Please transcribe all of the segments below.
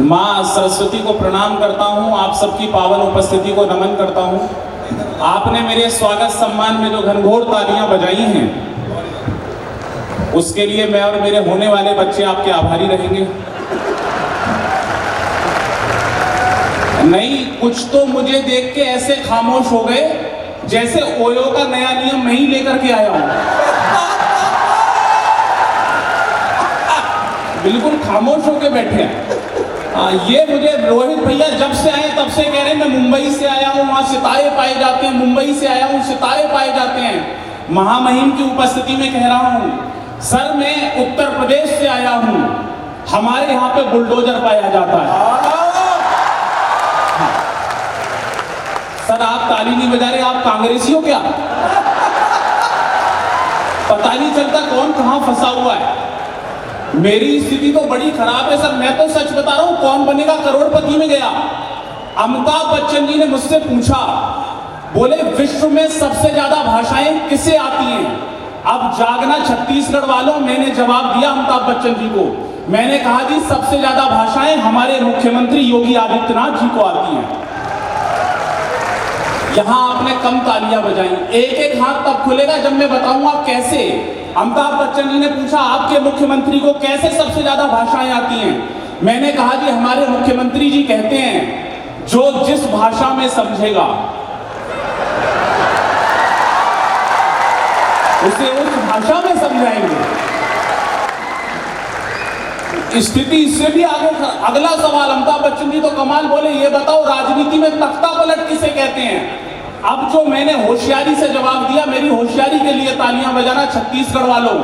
माँ सरस्वती को प्रणाम करता हूँ, आप सबकी पावन उपस्थिति को नमन करता हूँ। आपने मेरे स्वागत सम्मान में जो घनघोर तालियां बजाई हैं, उसके लिए मैं और मेरे होने वाले बच्चे आपके आभारी रहेंगे। नहीं, कुछ तो मुझे देख के ऐसे खामोश हो गए जैसे ओयो का नया नियम मैं ही लेकर के आया हूं। बिल्कुल खामोश होके बैठे हैं। ये मुझे रोहित भैया जब से आए तब से कह रहे हैं मैं मुंबई से आया हूँ, वहां सितारे पाए जाते हैं, मुंबई से आया हूँ, सितारे पाए जाते हैं। महामहिम की उपस्थिति में कह रहा हूँ, सर मैं उत्तर प्रदेश से आया हूँ, हमारे यहाँ पे बुलडोजर पाया जाता है। सर आप ताली नहीं बजा रहे, आप कांग्रेसी हो क्या? पता नहीं चलता कौन कहाँ फंसा हुआ है। मेरी स्थिति तो बड़ी खराब है सर, मैं तो सच बता रहा हूं। कौन बनेगा करोड़पति में गया, अमिताभ बच्चन जी ने मुझसे पूछा, बोले विश्व में सबसे ज्यादा भाषाएं किसे आती हैं? अब जागना छत्तीसगढ़ वालों, मैंने जवाब दिया अमिताभ बच्चन जी को, मैंने कहा जी सबसे ज्यादा भाषाएं हमारे मुख्यमंत्री योगी आदित्यनाथ जी को आती हैं। यहां आपने कम तालियां बजाई, एक एक हाथ तब खुलेगा जब मैं बताऊंगा कैसे। अमिताभ बच्चन जी ने पूछा आपके मुख्यमंत्री को कैसे सबसे ज्यादा भाषाएं आती हैं? मैंने कहा जी हमारे मुख्यमंत्री जी कहते हैं जो जिस भाषा में समझेगा उसे उस भाषा में समझाएंगे। स्थिति इससे भी आगे। अगला सवाल, अमिताभ बच्चन जी तो कमाल बोले, ये बताओ राजनीति में तख्ता पलट किसे कहते हैं? अब जो मैंने होशियारी से जवाब दिया, मेरी होशियारी के लिए तालियां बजाना छत्तीसगढ़ वालों।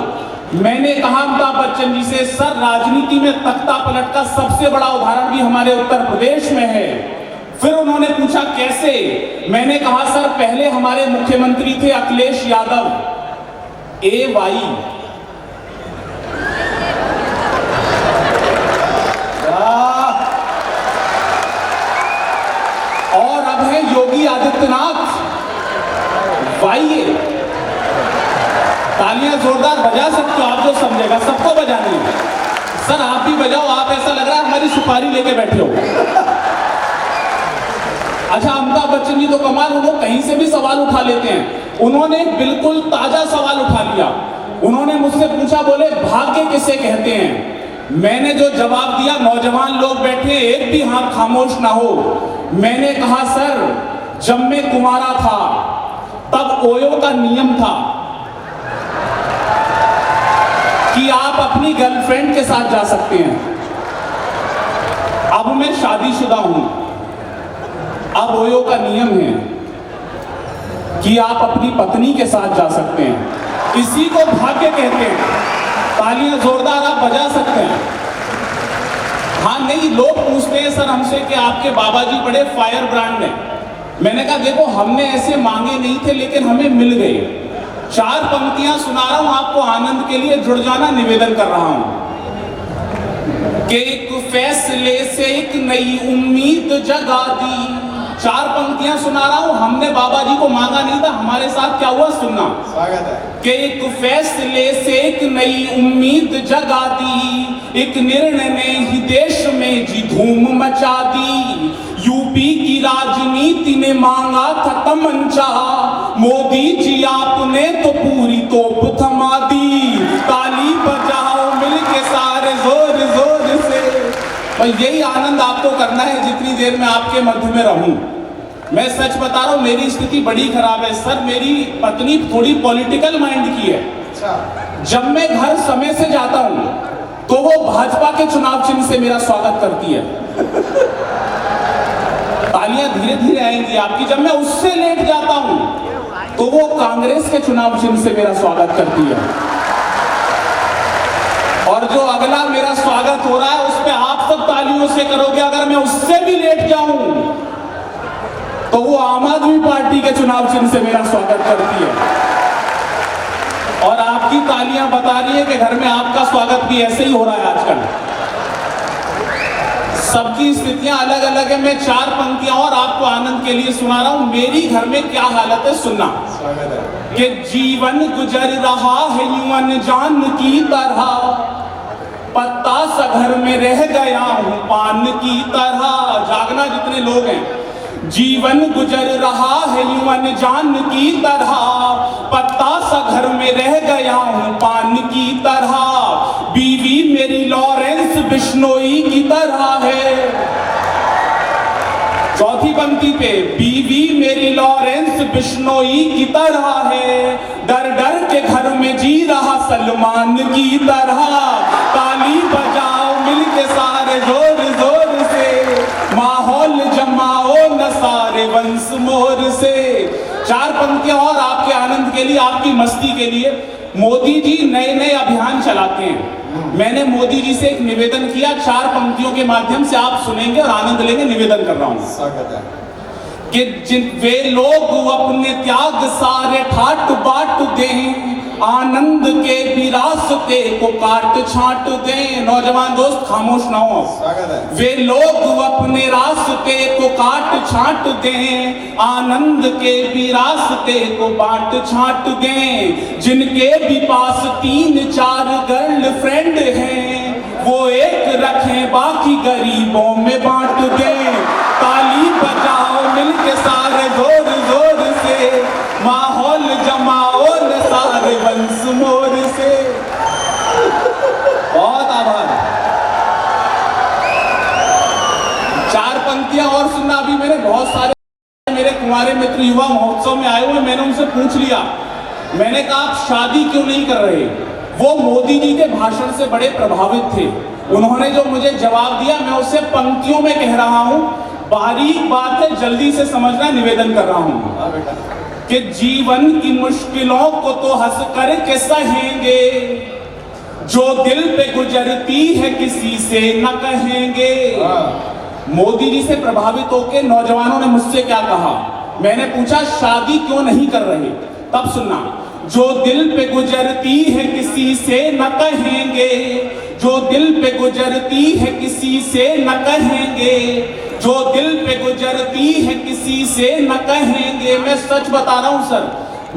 मैंने कहा अमिताभ बच्चन जी से, सर राजनीति में तख्ता पलट का सबसे बड़ा उदाहरण भी हमारे उत्तर प्रदेश में है। फिर उन्होंने पूछा कैसे? मैंने कहा सर पहले हमारे मुख्यमंत्री थे अखिलेश यादव, AY, और अब है योगी आदित्यनाथ, YA। तालियां जोरदार बजा सकते हो आप, जो समझेगा सबको बजानी है। सर आप भी बजाओ, आप ऐसा लग रहा है हमारी सुपारी लेके बैठे हो। अच्छा अमिताभ बच्चन जी तो कमाल, उन्होंने कहीं से भी सवाल उठा लेते हैं। उन्होंने बिल्कुल ताजा सवाल उठा लिया। उन्होंने मुझसे पूछा, बोले भाग्य किसे कहते हैं? मैंने जो जवाब दिया, नौजवान लोग बैठे एक भी हाथ खामोश ना हो। मैंने कहा सर जब मैं कुंवारा था तब ओयो का नियम था कि आप अपनी गर्लफ्रेंड के साथ जा सकते हैं। अब मैं शादीशुदा हूं, अब ओयो का नियम है कि आप अपनी पत्नी के साथ जा सकते हैं। इसी को भाग्य कहते हैं। तालियां जोरदार आप बजा सकते हैं। हाँ नहीं, लोग पूछते हैं सर हमसे कि आपके बाबा जी बड़े फायर ब्रांड हैं। मैंने कहा देखो हमने ऐसे मांगे नहीं थे लेकिन हमें मिल गए। 4 पंक्तियां सुना रहा हूं आपको, आनंद के लिए जुड़ जाना निवेदन कर रहा हूं कि एक फैसले से एक नई उम्मीद जगा दी। 4 पंक्तियां सुना रहा हूं, हमने बाबा जी को मांगा नहीं था, हमारे साथ क्या हुआ सुनना। स्वागत है। कि एक फैसले से एक नई उम्मीद जगा दी, एक निर्णय ने ही देश में जी धूम मचा दी। यूपी की राजनीति ने मांगा था तमंचा, मोदी जी आपने तो पूरी तोप थमा दी। ताली बजाओ मिलके सारे जोर जोर से। और यही आनंद आपको करना है जितनी देर में आपके मध्य में रहूं। मैं सच बता रहा हूं, मेरी स्थिति बड़ी खराब है सर। मेरी पत्नी थोड़ी पॉलिटिकल माइंड की है। जब मैं घर समय से जाता हूं तो वो भाजपा के चुनाव चिन्ह से मेरा स्वागत करती है। तालियां धीरे धीरे आएंगी आपकी। जब मैं उससे लेट जाता हूं तो वो कांग्रेस के चुनाव चिन्ह से मेरा स्वागत करती है। और जो अगला मेरा स्वागत हो रहा है उस पे आप सब तालियों से करोगे। अगर मैं उससे भी लेट जाऊं तो वो आम आदमी पार्टी के चुनाव चिन्ह से मेरा स्वागत करती है। और आपकी तालियां बता रही है कि घर में आपका स्वागत भी ऐसे ही हो रहा है आजकल। सबकी स्थितियां अलग अलग है। मैं 4 पंक्तियां और आपको आनंद के लिए सुना रहा हूं। मेरी घर में क्या हालत है सुनना। कि जीवन गुजर रहा है यूं अनजान की तरह, पत्ता सा घर में रह गया हूं पान की तरह। जागना जितने लोग हैं, जीवन गुजर रहा है यूं अनजान की तरह, पत्ता सा घर में रह गया हूं पान की तरह। बीवी मेरी लॉरेंस बिश्नोई की तरह है। चौथी पंक्ति पे, बीवी मेरी लॉरेंस बिश्नोई की तरह है, डर डर के घर में जी रहा सलमान की तरह। ताली बजाओ मिलके सारे जोर जोर से, माहौल जमाओ न सारे वंश मोर से। चार पंक्तियां और आपके आनंद के लिए, आपकी मस्ती के लिए। मोदी जी नए नए अभियान चलाते हैं। मैंने मोदी जी से एक निवेदन किया, चार पंक्तियों के माध्यम से आप सुनेंगे और आनंद लेंगे। निवेदन कर रहा हूं स्वागत है कि जिन वे लोग अपने त्याग सारे ठाट बाट दें, आनंद के भी रास्ते को काट छाट दें। नौजवान दोस्त खामोश ना हो। वे लोग अपने रास्ते को काट छाट दें, आनंद के भी रास्ते को बाट छाट दें। जिनके भी पास 3-4 गर्लफ्रेंड हैं, वो एक रखें बाकी गरीबों में बांट दें। ताली बजाओ मिलके सारे जोर जोर से, माहौल जमाओ न सारे वंश मोर से। बहुत आभार। चार पंक्तियां और सुनना। अभी मैंने बहुत सारे मेरे कुंवारे मित्र युवा महोत्सव में आए हुए, मैंने उनसे पूछ लिया, मैंने कहा आप शादी क्यों नहीं कर रहे? वो मोदी जी के भाषण से बड़े प्रभावित थे। उन्होंने जो मुझे जवाब दिया, मैं उसे पंक्तियों में कह रहा हूं। बारीक बात है, जल्दी से समझना। निवेदन कर रहा हूं कि जीवन की मुश्किलों को तो हंस कर के सहेंगे, जो दिल पे गुजरती है किसी से न कहेंगे। मोदी जी से प्रभावित होकर नौजवानों ने मुझसे क्या कहा? मैंने पूछा शादी क्यों नहीं कर रहे? तब सुनना, जो दिल पे गुजरती है किसी से न कहेंगे, जो दिल पे गुजरती है किसी से न कहेंगे, जो दिल पे गुजरती है किसी से न कहेंगे। मैं सच बता रहा हूं सर,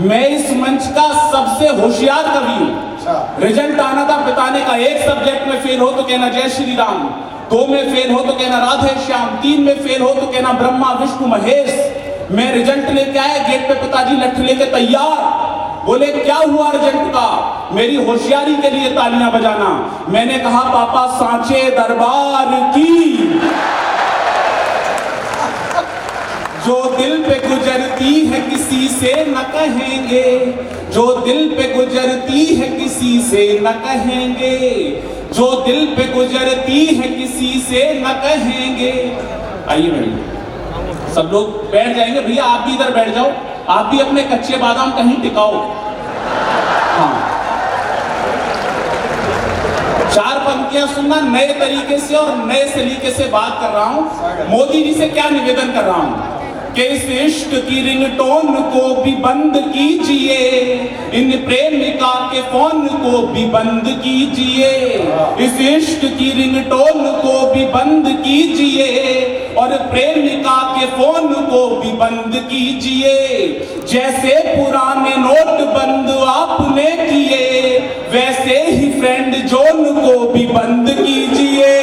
मैं इस मंच का सबसे होशियार कवि हूं। रिजल्ट आना था पिताने का, एक सब्जेक्ट में फेल हो तो कहना जय श्री राम, 2 में फेल हो तो कहना राधे श्याम, 3 में फेल हो तो कहना ब्रह्मा विष्णु महेश। मैं रिजल्ट लेके आया, गेट पे पिताजी लठ लेके तैयार। बोले क्या हुआ रिजल्ट का? मेरी होशियारी के लिए तालियां बजाना। मैंने कहा पापा सांचे दरबार की। जो दिल पे गुजरती है किसी से न कहेंगे, जो दिल पे गुजरती है किसी से न कहेंगे, जो दिल पे गुजरती है किसी से न कहेंगे। आइए भैया सब लोग बैठ जाएंगे। भैया आप भी इधर बैठ जाओ, आप भी अपने कच्चे बादाम कहीं टिकाओ। हाँ, चार पंक्तियां सुनना, नए तरीके से और नए सलीके से बात कर रहा हूं। मोदी जी से क्या निवेदन कर रहा हूं कि इस इश्क की रिंगटोन को भी बंद कीजिए, इन प्रेमिका के फोन को भी बंद कीजिए। इस इश्क की रिंगटोन को भी बंद कीजिए और प्रेमिका के फोन को भी बंद कीजिए। जैसे पुराने नोट बंद आपने किए, वैसे ही फ्रेंड जोन को भी बंद कीजिए।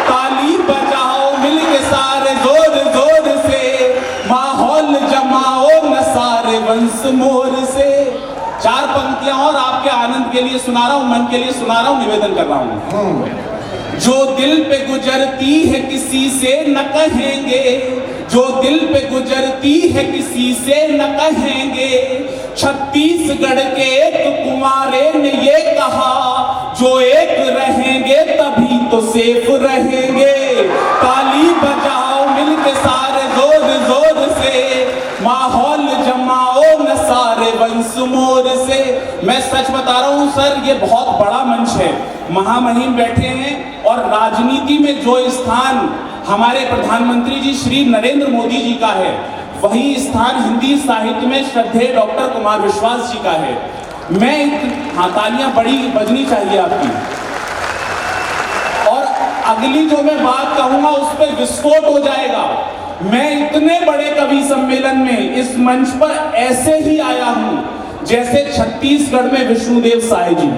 ताली बजाओ मिलके सारे जोर जोर से, माहौल जमाओ न सारे वंश मोर से। चार पंक्तियां और आपके आनंद के लिए सुना रहा हूं, मन के लिए सुना रहा हूं, निवेदन कर रहा हूं। जो दिल पे गुजरती है किसी से न कहेंगे, जो दिल पे गुजरती है किसी से न कहेंगे। छत्तीसगढ़ के एक कुंवारे ने ये कहा, जो एक रहेंगे तभी तो सेफ रहेंगे। ताली बजाओ मिलके सारे जोर जोर से, माहौल जमाओ न सारे वंश मोर से। मैं सच बता रहा हूं सर, ये बहुत बड़ा मंच है, महामहिम बैठे हैं और राजनीति में जो स्थान हमारे प्रधानमंत्री जी श्री नरेंद्र मोदी जी का है, वही स्थान हिंदी साहित्य में श्रद्धेय डॉक्टर कुमार विश्वास जी का है। हाँ, तालियां बड़ी बजनी चाहिए आपकी। और अगली जो मैं बात कहूंगा उस पर विस्फोट हो जाएगा। मैं इतने बड़े कवि सम्मेलन में इस मंच पर ऐसे ही आया हूं जैसे छत्तीसगढ़ में विष्णुदेव साय जी।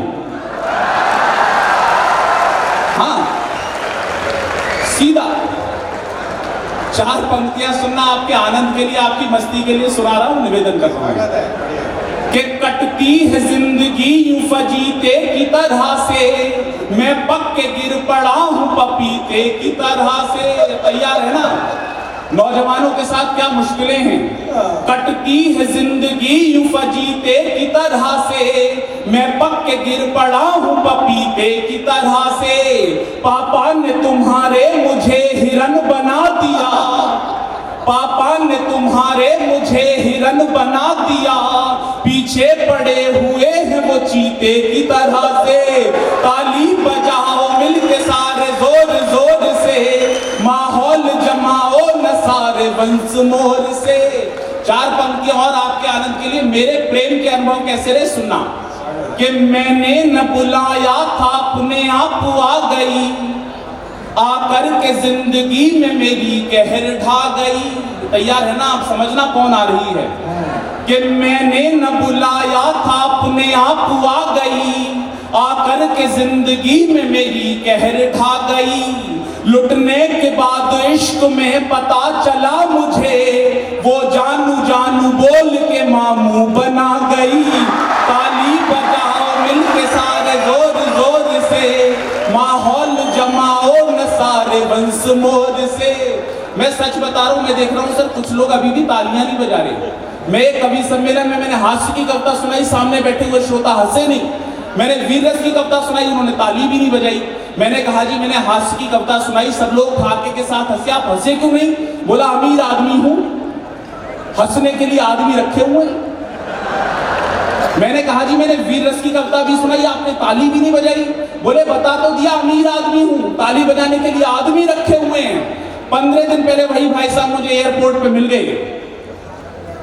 चार पंक्तियां सुनना आपके आनंद के लिए, आपकी मस्ती के लिए सुना रहा हूं, निवेदन कर रहा हूं कि कटती है जिंदगी यूं फजीते की तरह से, मैं पक के गिर पड़ा हूं पपीते की तरह से। तैयार है ना? नौजवानों के साथ क्या मुश्किलें हैं। कटती है जिंदगी यूं फजीते की तरह से, मैं पक के गिर पड़ा हूं पपीते की तरह से। पापा ने तुम्हारे मुझे हिरन बना दिया, पापा ने तुम्हारे मुझे हिरन बना दिया, पीछे पड़े हुए हैं वो चीते की तरह से। ताली बजाओ मिलके सारे जोर जोर से, माहौल जमाओ न सारे वंश मोर से। चार पंक्तियां और आपके आनंद के लिए। मेरे प्रेम के अनुभव कैसे रहे सुनना कि मैंने न बुलाया था अपने आप आ गई, आकर के जिंदगी में मेरी कहर ढा गई। तैयार है ना? आप समझना कौन आ रही है कि मैंने न बुलाया था अपने आप आ गई, आकर के जिंदगी में मेरी कहर ढा गई। लुटने के बाद इश्क में पता चला मुझे, वो जानू जानू बोल के मामू बना गई। ताली बजाओ मिलके सारे जोर जोर से, माहौल जमाओ न सारे वंश मोर से। मैं सच बता रहा हूं, मैं देख रहा हूं सर कुछ लोग अभी भी तालियां नहीं बजा रहे। मैं एक कवि सम्मेलन में मैंने हास्य की कविता सुनाई, सामने बैठे हुए श्रोता हंसे नहीं। मैंने वीर रस की कविता सुनाई, उन्होंने ताली भी नहीं बजाई। मैंने कहा जी मैंने हास्य की कविता सुनाई, सब लोग ठाके के साथ हंसे, आप हंसे क्यों नहीं? बोला अमीर आदमी हूं, हंसने के लिए आदमी रखे हुए। मैंने कहा जी मैंने वीर रस की कविता भी सुनाई, आपने ताली भी नहीं बजाई। बोले बता तो दिया अमीर आदमी हूं, ताली बजाने के लिए आदमी रखे हुए हैं। 15 दिन पहले वही भाई साहब मुझे एयरपोर्ट पे मिल गए।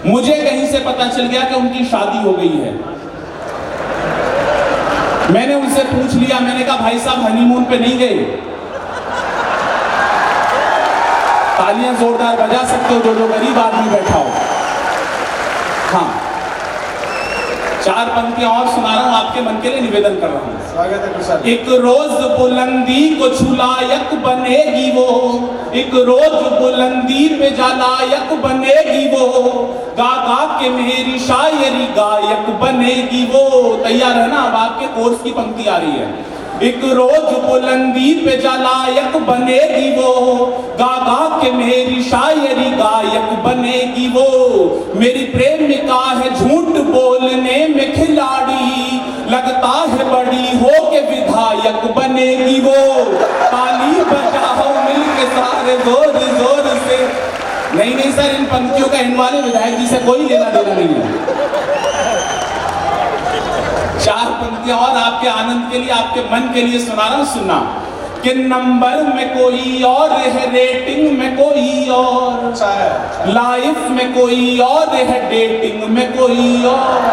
मुझे कहीं से पता चल गया कि उनकी शादी हो गई है। मैंने उनसे पूछ लिया, मैंने कहा भाई साहब हनीमून पे नहीं गए? तालियां जोरदार बजा सकते हो जो गरीब आदमी बैठा हो। हाँ, चार पंक्तियां और सुना रहा हूं, आपके मन के लिए निवेदन कर रहा हूं। स्वागत है कुशल। एक रोज बुलंदी को छुलायक बनेगी वो, एक रोज बुलंदी पे जालायक बनेगी वो, गा गा के मेरी शायरी गायक बनेगी वो। तैयार है ना? अब आपके कोर्स की पंक्ति आ रही है। एक रोज बुलंदी पे जालायक बनेगी वो, गा गा के मेरी शायरी गायक बनेगी वो। मेरी प्रेमिका है झूठ बोलने में खिलाड़ी, लगता है बड़ी हो के विधायक बनेगी वो। ताली बजाओ मिलके सारे जोर जोर से। नहीं सर, इन पंक्तियों का इन वाले विधायक जी से कोई लेना देना नहीं है। चार पंक्तियां और आपके आनंद के लिए, आपके मन के लिए सुना रहा हूं, सुनना कि नंबर में कोई और है, रेटिंग में कोई और, लाइफ में कोई और है, डेटिंग में कोई और।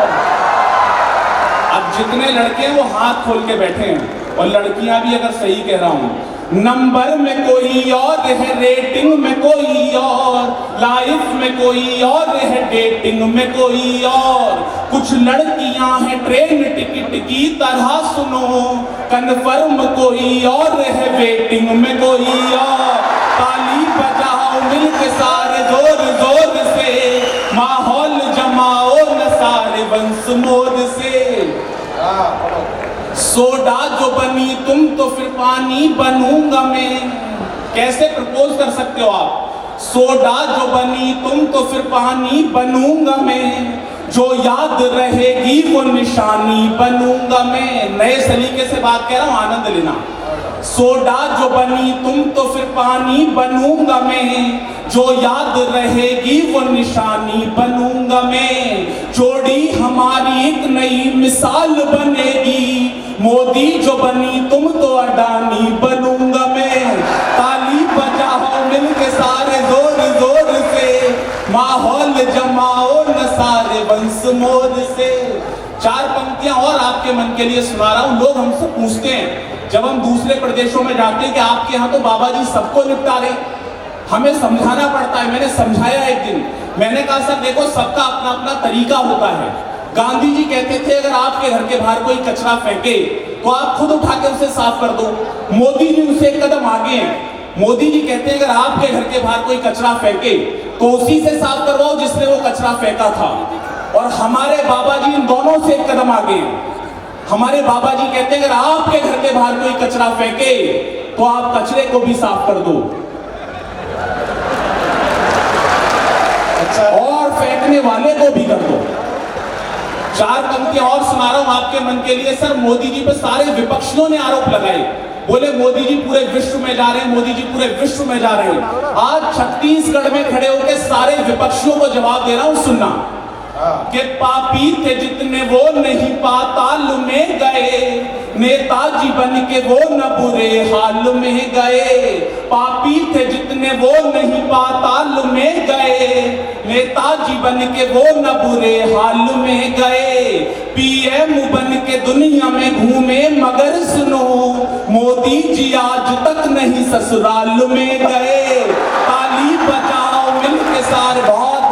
अब जितने लड़के हैं वो हाथ खोल के बैठे हैं, और लड़कियां भी, अगर सही कह रहा हूं। नंबर में कोई और है, रेटिंग में कोई और, लाइफ में कोई और है, डेटिंग में कोई और। कुछ लड़कियां हैं ट्रेन टिकट की तरह सुनो, कन्फर्म कोई और है, वेटिंग में कोई और। ताली बजाओ मिलके सारे जोर जोर से, माहौल जमाओ न सारे वंश मोर से। सोडा जो बनी तुम तो फिर पानी बनूंगा मैं। कैसे प्रपोज कर सकते हो आप? सोडा जो बनी तुम तो फिर पानी बनूंगा मैं, जो याद रहेगी वो निशानी बनूंगा मैं। नए सलीके से बात कह रहा हूं, आनंद लेना। सोडा जो बनी तुम तो फिर पानी बनूंगा मैं, जो याद रहेगी वो निशानी बनूंगा मैं। जोड़ी हमारी एक नई मिसाल बनेगी, मोदी जो बनी तुम तो अडानी बनूंगा मैं। ताली बजाओ मिलके सारे जोर जोर से, माहौल जमाओ न सारे वंश मोर से। चार पंक्तियां और आपके मन के लिए सुना रहा हूं। लोग हमसे पूछते हैं जब हम दूसरे प्रदेशों में जाते हैं कि आपके यहाँ तो बाबा जी सबको निपटा रहे, हमें समझाना पड़ता है। मैंने समझाया एक दिन, मैंने कहा सर देखो सबका अपना अपना तरीका होता है। गांधी जी कहते थे अगर आपके घर के बाहर कोई कचरा फेंके तो आप खुद उठा के उसे साफ कर दो। मोदी जी उसे एक कदम आगे हैं, मोदी जी कहते हैं अगर आपके घर के बाहर कोई कचरा फेंके तो उसी से साफ करवाओ जिसने वो कचरा फेंका था। और हमारे बाबा जी इन दोनों से एक कदम आगे हैं। हमारे बाबा जी कहते हैं अगर आपके घर के बाहर कोई कचरा फेंके तो आप कचरे को भी साफ कर दो। अच्छा, और फेंकने वाले को भी कर दो। 4 पंक्तियां और सुना रहा हूं आपके मन के लिए। सर, मोदी जी पे सारे विपक्षियों ने आरोप लगाए, बोले मोदी जी पूरे विश्व में जा रहे हैं, मोदी जी पूरे विश्व में जा रहे हैं। आज छत्तीसगढ़ में खड़े होकर सारे विपक्षियों को जवाब दे रहा हूं, सुनना कि पापी थे जितने वो नहीं पाताल में गए, नेताजी बन के वो न बुरे हाल में गए। पापी थे जितने वो नहीं पाताल में गए, नेताजी बन के वो न बुरे हाल में गए। पीएम बन के दुनिया में घूमे मगर सुनो, मोदी जी आज तक नहीं ससुराल में गए। ताली बजाओ मिलके सारे, बहुत